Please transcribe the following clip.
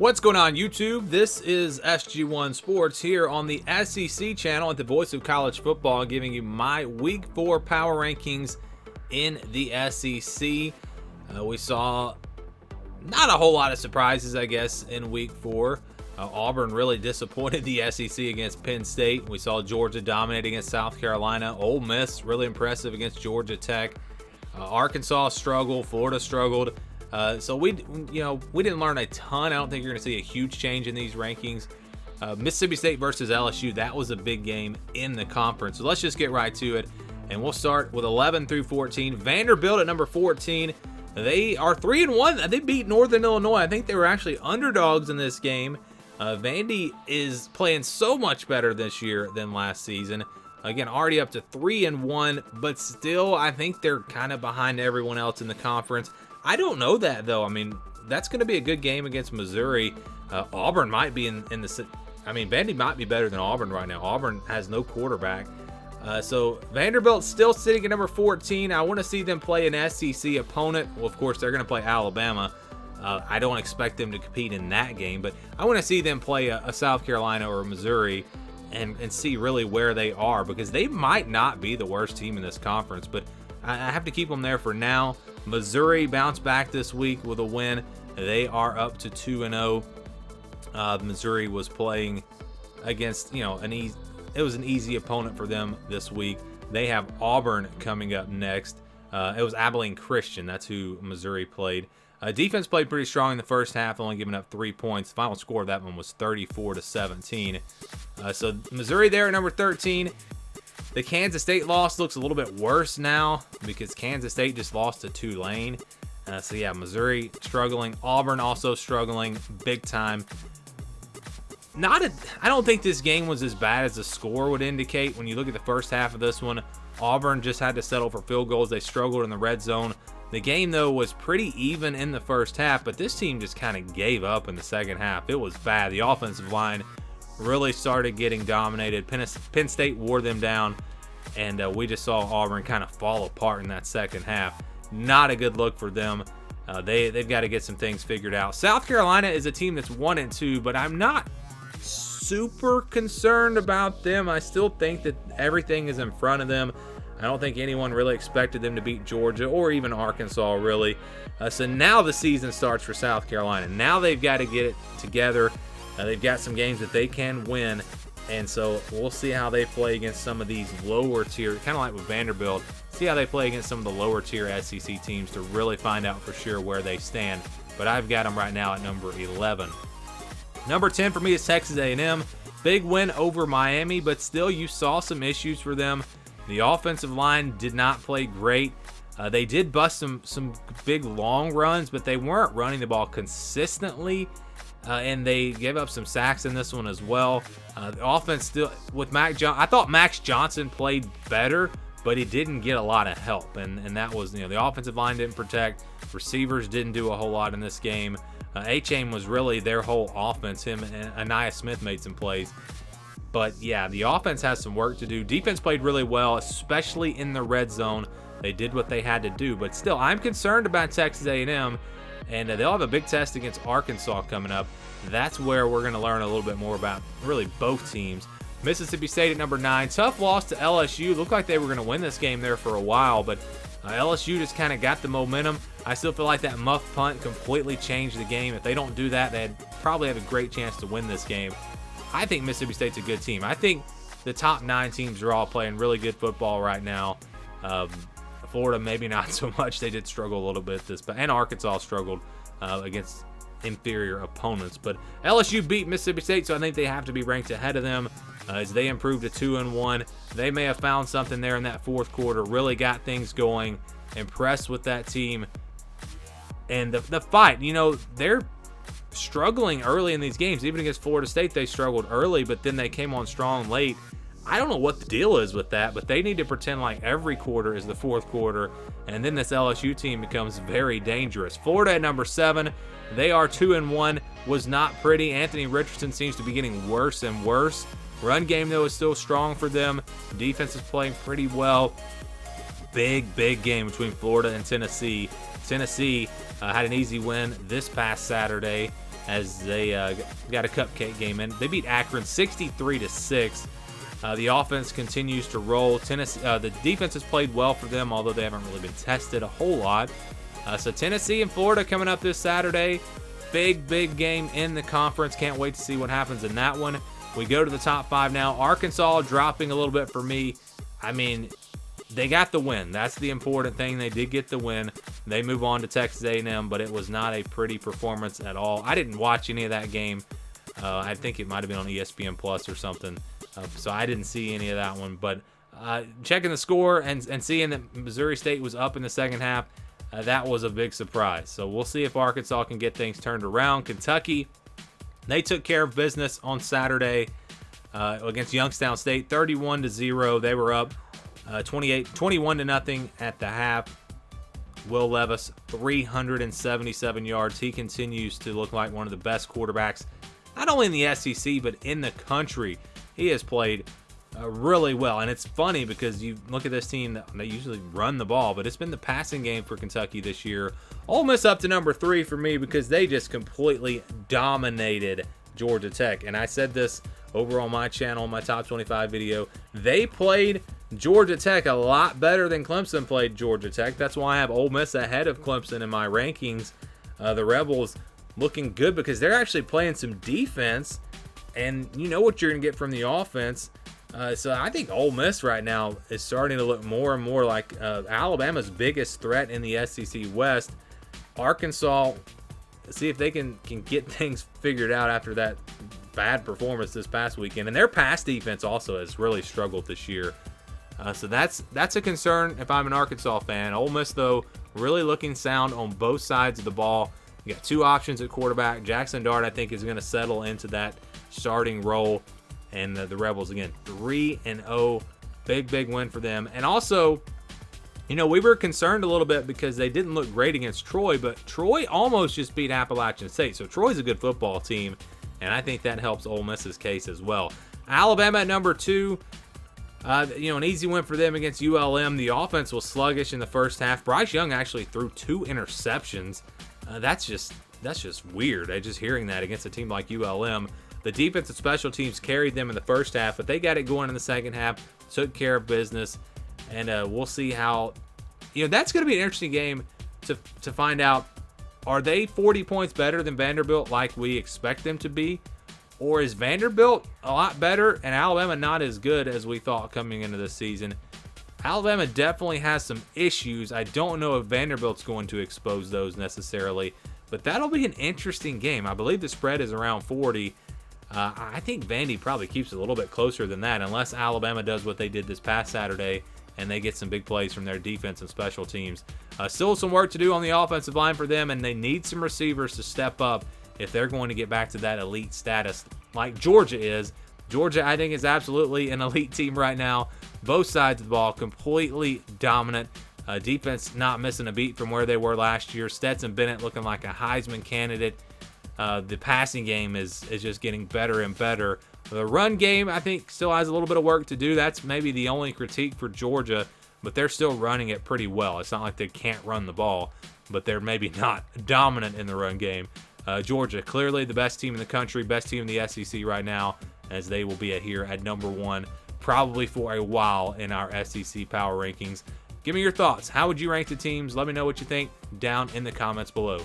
What's going on, YouTube? This is SG1 Sports here on the SEC channel at the Voice of College Football, giving you my Week 4 power rankings in the SEC. We saw not a whole lot of surprises, I guess, in Week 4. Auburn really disappointed the SEC against Penn State. We saw Georgia dominate against South Carolina. Ole Miss really impressive against Georgia Tech. Arkansas struggled. Florida struggled. So we didn't learn a ton. I don't think you're going to see a huge change in these rankings. Mississippi State versus LSU, that was a big game in the conference. So let's just get right to it, and we'll start with 11 through 14. Vanderbilt at number 14. They are 3-1. They beat Northern Illinois. I think they were actually underdogs in this game. Vandy is playing so much better this year than last season. Again, already up to 3-1, but still, I think they're kind of behind everyone else in the conference. I don't know that, though. I mean, that's going to be a good game against Missouri. Auburn might be in the... I mean, Vandy might be better than Auburn right now. Auburn has no quarterback. So Vanderbilt's still sitting at number 14. I want to see them play an SEC opponent. Well, of course, they're going to play Alabama. I don't expect them to compete in that game, but I want to see them play a South Carolina or a Missouri and see really where they are, because they might not be the worst team in this conference, but I have to keep them there for now. Missouri bounced back this week with a win. They are up to 2-0. Missouri was playing against, it was an easy opponent for them this week. They have Auburn coming up next. It was Abilene Christian. That's who Missouri played. Defense played pretty strong in the first half, only giving up 3 points. The final score of that one was 34-17. So Missouri there at number 13. The Kansas State loss looks a little bit worse now because Kansas State just lost to Tulane. So yeah, Missouri struggling. Auburn also struggling big time. I don't think this game was as bad as the score would indicate. When you look at the first half of this one, Auburn just had to settle for field goals. They struggled in the red zone. The game, though, was pretty even in the first half, but this team just kind of gave up in the second half. It was bad. The offensive line really started getting dominated. Penn State wore them down, and we just saw Auburn kind of fall apart in that second half. Not a good look for them. They've got to get some things figured out. South Carolina is a team that's 1-2, but I'm not super concerned about them. I still think that everything is in front of them. I don't think anyone really expected them to beat Georgia or even Arkansas, really. So now the season starts for South Carolina. Now they've got to get it together. They've got some games that they can win. And so we'll see how they play against some of these lower tier, kind of like with Vanderbilt. See how they play against some of the lower tier SEC teams to really find out for sure where they stand. But I've got them right now at number 11. Number 10 for me is Texas A&M. Big win over Miami, but still you saw some issues for them. The offensive line did not play great. They did bust some big long runs, but they weren't running the ball consistently. And they gave up some sacks in this one as well. The offense still, with I thought Max Johnson played better, but he didn't get a lot of help. And that was, the offensive line didn't protect. Receivers didn't do a whole lot in this game. A-Chain was really their whole offense. Him and Anaya Smith made some plays. But yeah, the offense has some work to do. Defense played really well, especially in the red zone. They did what they had to do. But still, I'm concerned about Texas A&M. And they'll have a big test against Arkansas coming up. That's where we're going to learn a little bit more about really both teams. Mississippi State at number 9. Tough loss to LSU. Looked like they were going to win this game there for a while, but LSU just kind of got the momentum. I still feel like that muff punt completely changed the game. If they don't do that, they'd probably have a great chance to win this game. I think Mississippi State's a good team. I think the top 9 teams are all playing really good football right now. Florida, maybe not so much. They did struggle a little bit and Arkansas struggled against inferior opponents. But LSU beat Mississippi State, so I think they have to be ranked ahead of them as they improved to 2-1. They may have found something there in that fourth quarter, really got things going, impressed with that team. And the fight, they're struggling early in these games. Even against Florida State, they struggled early, but then they came on strong late. I don't know what the deal is with that, but they need to pretend like every quarter is the fourth quarter, and then this LSU team becomes very dangerous. Florida at number 7. They are 2-1. Was not pretty. Anthony Richardson seems to be getting worse and worse. Run game, though, is still strong for them. Defense is playing pretty well. Big game between Florida and Tennessee. Tennessee had an easy win this past Saturday. as they got a cupcake game in. They beat Akron 63-6. The offense continues to roll. Tennessee, the defense has played well for them, although they haven't really been tested a whole lot. So Tennessee and Florida coming up this Saturday. Big game in the conference. Can't wait to see what happens in that one. We go to the top 5 now. Arkansas dropping a little bit for me. I mean, they got the win. That's the important thing. They did get the win. They move on to Texas A&M, but it was not a pretty performance at all. I didn't watch any of that game. I think it might have been on ESPN Plus or something. So I didn't see any of that one. But checking the score and seeing that Missouri State was up in the second half, that was a big surprise. So we'll see if Arkansas can get things turned around. Kentucky, they took care of business on Saturday against Youngstown State, 31-0. They were up 21-0 at the half. Will Levis, 377 yards. He continues to look like one of the best quarterbacks, not only in the SEC, but in the country. He has played really well. And it's funny because you look at this team, they usually run the ball, but it's been the passing game for Kentucky this year. Ole Miss up to number 3 for me because they just completely dominated Georgia Tech. And I said this over on my channel, my top 25 video. They played Georgia Tech a lot better than Clemson played Georgia Tech. That's why I have Ole Miss ahead of Clemson in my rankings. The Rebels looking good because they're actually playing some defense, and you know what you're going to get from the offense. So I think Ole Miss right now is starting to look more and more like Alabama's biggest threat in the SEC West. Arkansas, see if they can get things figured out after that bad performance this past weekend. And their pass defense also has really struggled this year. So that's a concern if I'm an Arkansas fan. Ole Miss, though, really looking sound on both sides of the ball. You got 2 options at quarterback. Jackson Dart, I think, is going to settle into that starting role. And the Rebels, again, 3-0. Big win for them. And also, you know, we were concerned a little bit because they didn't look great against Troy, but Troy almost just beat Appalachian State. So Troy's a good football team, and I think that helps Ole Miss's case as well. Alabama at number 2. An easy win for them against ULM. The offense was sluggish in the first half. Bryce Young actually threw 2 interceptions. That's just weird. Just hearing that against a team like ULM. The defense and special teams carried them in the first half, but they got it going in the second half, took care of business, and we'll see how. That's going to be an interesting game to find out. Are they 40 points better than Vanderbilt like we expect them to be? Or is Vanderbilt a lot better and Alabama not as good as we thought coming into this season? Alabama definitely has some issues. I don't know if Vanderbilt's going to expose those necessarily, but that'll be an interesting game. I believe the spread is around 40. I think Vandy probably keeps it a little bit closer than that unless Alabama does what they did this past Saturday and they get some big plays from their defense and special teams. Still some work to do on the offensive line for them, and they need some receivers to step up if they're going to get back to that elite status like Georgia is. Georgia, I think, is absolutely an elite team right now. Both sides of the ball completely dominant. Defense not missing a beat from where they were last year. Stetson Bennett looking like a Heisman candidate. The passing game is just getting better and better. The run game, I think, still has a little bit of work to do. That's maybe the only critique for Georgia, but they're still running it pretty well. It's not like they can't run the ball, but they're maybe not dominant in the run game. Georgia, clearly the best team in the country, best team in the SEC right now, as they will be here at number 1, probably for a while in our SEC power rankings. Give me your thoughts. How would you rank the teams? Let me know what you think down in the comments below.